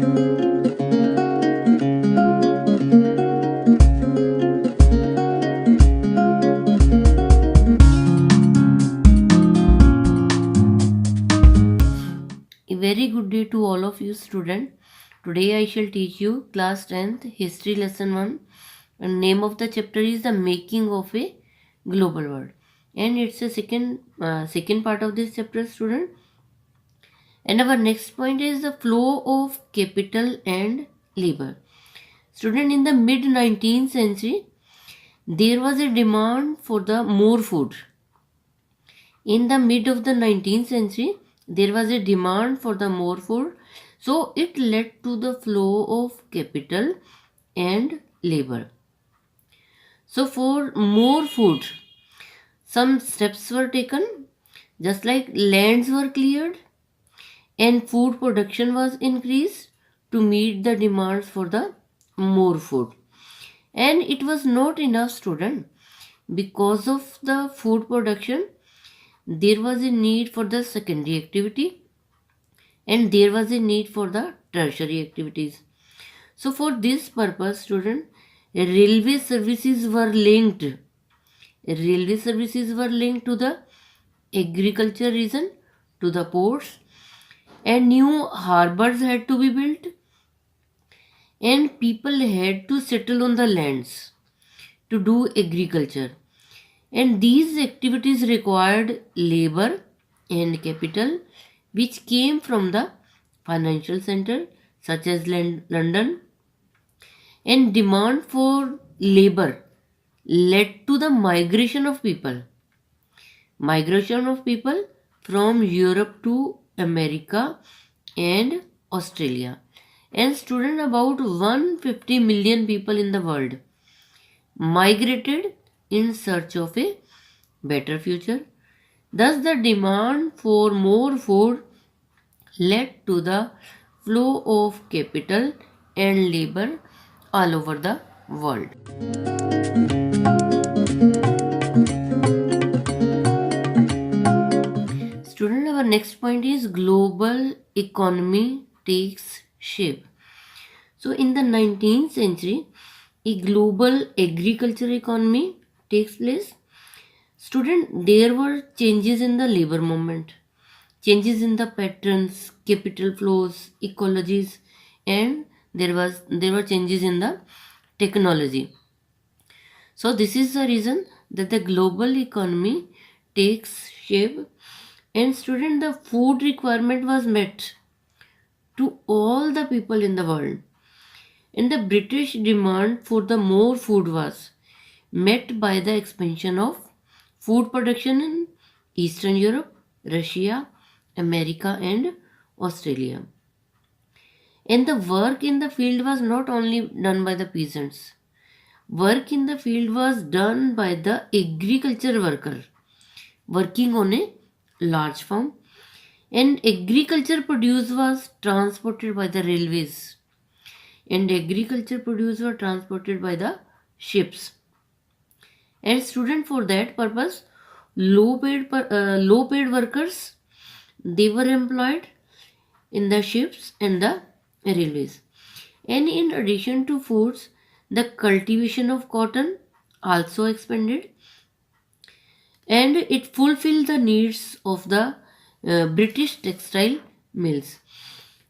A very good day to all of you students. Today I shall teach you class 10th history lesson 1, and name of the chapter is the making of a global world, and it's a second part of this chapter, student. And our next point is the flow of capital and labor. Student, in the mid 19th century there was a demand for the more food. In the mid of the 19th century there was a demand for the more food, so it led to the flow of capital and labor. So for more food, some steps were taken, just like lands were cleared and food production was increased to meet the demands for the more food. And it was not enough, student. Because of the food production there was a need for the secondary activity and there was a need for the tertiary activities. So for this purpose, student, railway services were linked. Railway services were linked to the agriculture region, to the ports, and new harbors had to be built, and people had to settle on the lands to do agriculture. And these activities required labor and capital which came from the financial center such as London, and demand for labor led to the migration of people from Europe to America and Australia. And student, about 150 million people in the world migrated in search of a better future. Thus the demand for more food led to the flow of capital and labor all over the world. Student, our next point is global economy takes shape. So in the 19th century, a global agriculture economy takes place. Student, there were changes in the labor movement, changes in the patterns, capital flows, ecologies, and there were changes in the technology. So this is the reason that the global economy takes shape. And student, the food requirement was met to all the people in the world, and the British demand for the more food was met by the expansion of food production in Eastern Europe, Russia, America, and Australia. And the work in the field was not only done by the peasants. Work in the field was done by the agriculture worker working on a large farm, and agriculture produce was transported by the railways, and agriculture produce were transported by the ships. And student, for that purpose, low paid workers, they were employed in the ships and the railways. And in addition to foods, the cultivation of cotton also expanded, and it fulfilled the needs of the British textile mills.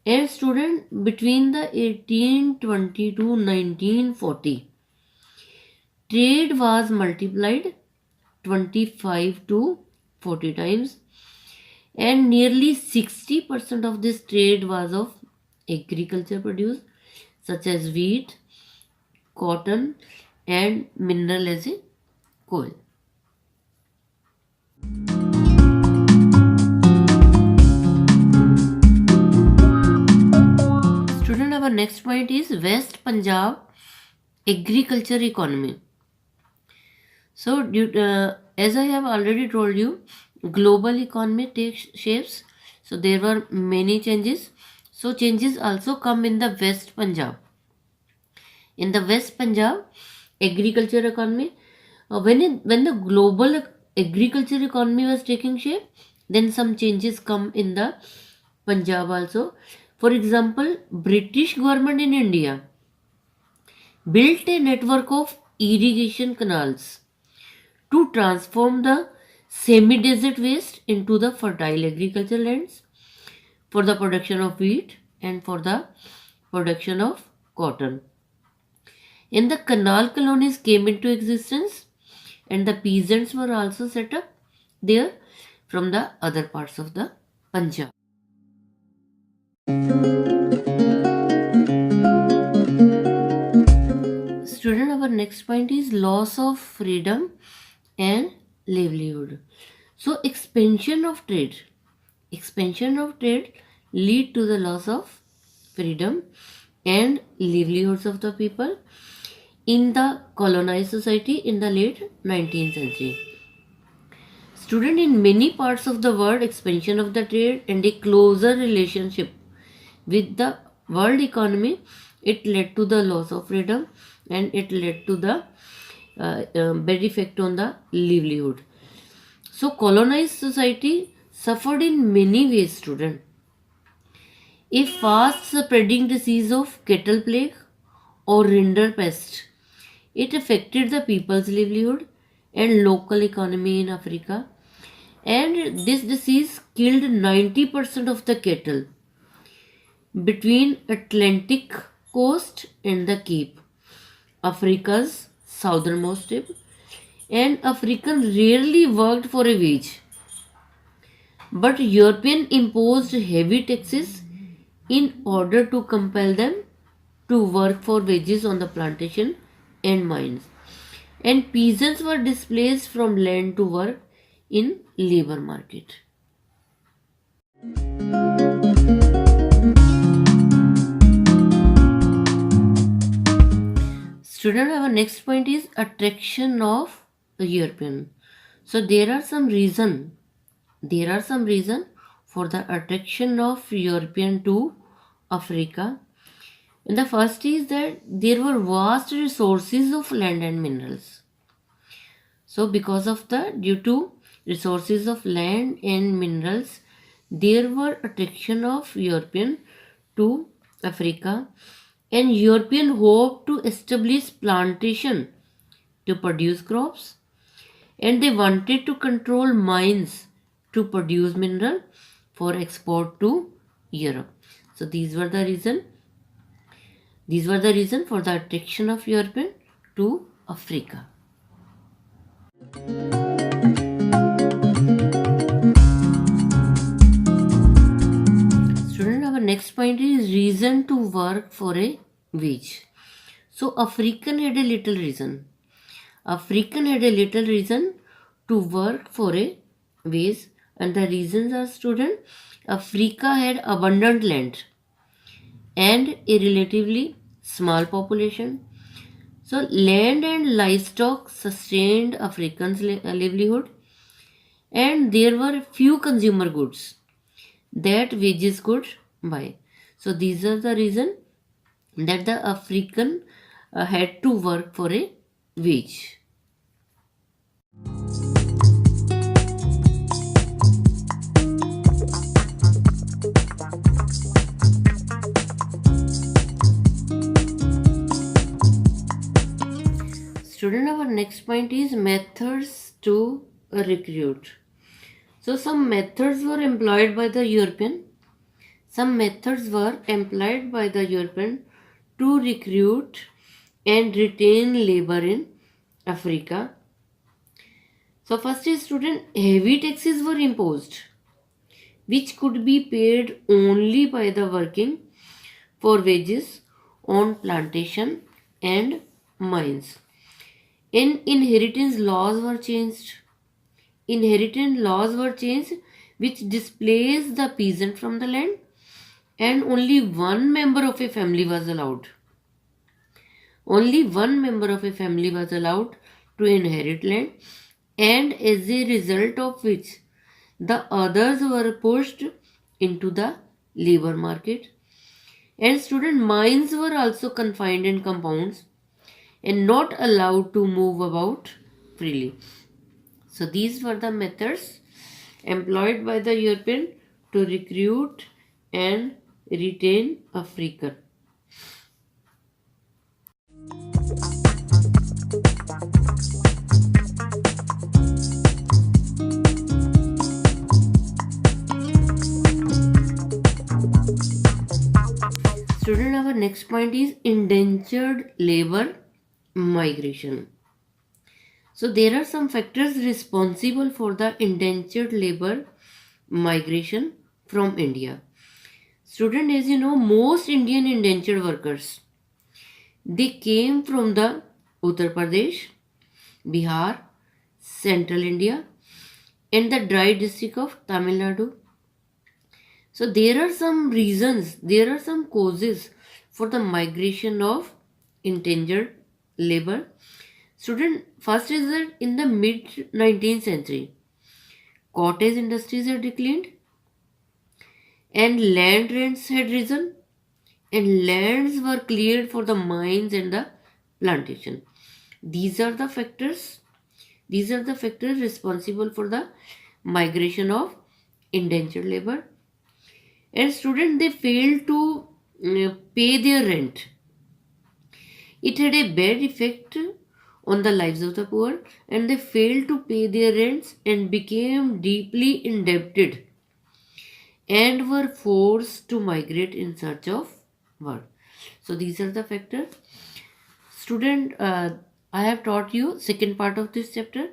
And student, between the 1820 to 1940, trade was multiplied 25 to 40 times, and nearly 60% of this trade was of agriculture produce such as wheat, cotton, and mineral as a coal. Student, our next point is West Punjab agriculture economy. So as I have already told you, global economy takes shapes, so there were many changes. So changes also come in the West Punjab. In the West Punjab agriculture economy, when the global agriculture economy was taking shape, then some changes come in the Punjab also. For example, British government in India built a network of irrigation canals to transform the semi-desert waste into the fertile agricultural lands for the production of wheat and for the production of cotton. And the canal colonies came into existence, and the peasants were also set up there from the other parts of the Punjab. Student, our next point is loss of freedom and livelihood. So expansion of trade lead to the loss of freedom and livelihoods of the people in the colonized society in the late 19th century. Student, in many parts of the world, expansion of the trade and a closer relationship with the world economy, it led to the loss of freedom and it led to the bad effect on the livelihood. So colonized society suffered in many ways, student. A fast spreading disease of cattle plague or rinderpest, it affected the people's livelihood and local economy in Africa. And this disease killed 90% of the cattle between Atlantic coast and the Cape, Africa's southernmost tip. And Africans rarely worked for a wage, but European imposed heavy taxes in order to compel them to work for wages on the plantation and mines. And peasants were displaced from land to work in labor market. Student, our next point is attraction of the European. So there are some reason for the attraction of European to Africa. And the first is that there were vast resources of land and minerals. So due to resources of land and minerals, there were attraction of European to Africa, and European hoped to establish plantation to produce crops, and they wanted to control mines to produce mineral for export to Europe. So these were the reason for the attraction of European to Africa. Student, our next point is reason to work for a wage. So African had a little reason. African had a little reason to work for a wage, and the reasons are, student, Africa had abundant land and a relatively small population. So land and livestock sustained Africans' livelihood, and there were few consumer goods that wages could buy. So these are the reason that the African had to work for a wage. Student, our next point is methods to recruit. So some methods were employed by the European. Some methods were employed by the European to recruit and retain labor in Africa. So first is, student, heavy taxes were imposed, which could be paid only by the working for wages on plantation and mines. And inheritance laws were changed. Which displaced the peasant from the land, and only one member of a family was allowed. Only one member of a family was allowed to inherit land, and as a result of which the others were pushed into the labor market. And student, mines were also confined in compounds and not allowed to move about freely. So these were the methods employed by the European to recruit and retain African. Student, our next point is indentured labor migration. So there are some factors responsible for the indentured labor migration from India. Student, as you know, most Indian indentured workers, they came from the Uttar Pradesh, Bihar, Central India, and the dry district of Tamil Nadu. So there are some reasons, there are some causes for the migration of indentured labor. Student, first is that in the mid 19th century, cottage industries had declined and land rents had risen and lands were cleared for the mines and the plantation. These are the factors. These are the factors responsible for the migration of indentured labor. And students, they failed to pay their rent. It had a bad effect on the lives of the poor, and they failed to pay their rents and became deeply indebted and were forced to migrate in search of work. So these are the factors. Student, I have taught you second part of this chapter.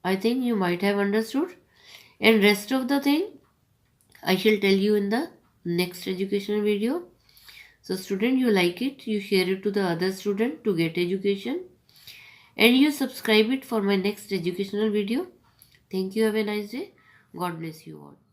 I think you might have understood, and rest of the thing I shall tell you in the next educational video. So student, you like it, you share it to the other student to get education, and you subscribe it for my next educational video. Thank you. Have a nice day. God bless you all.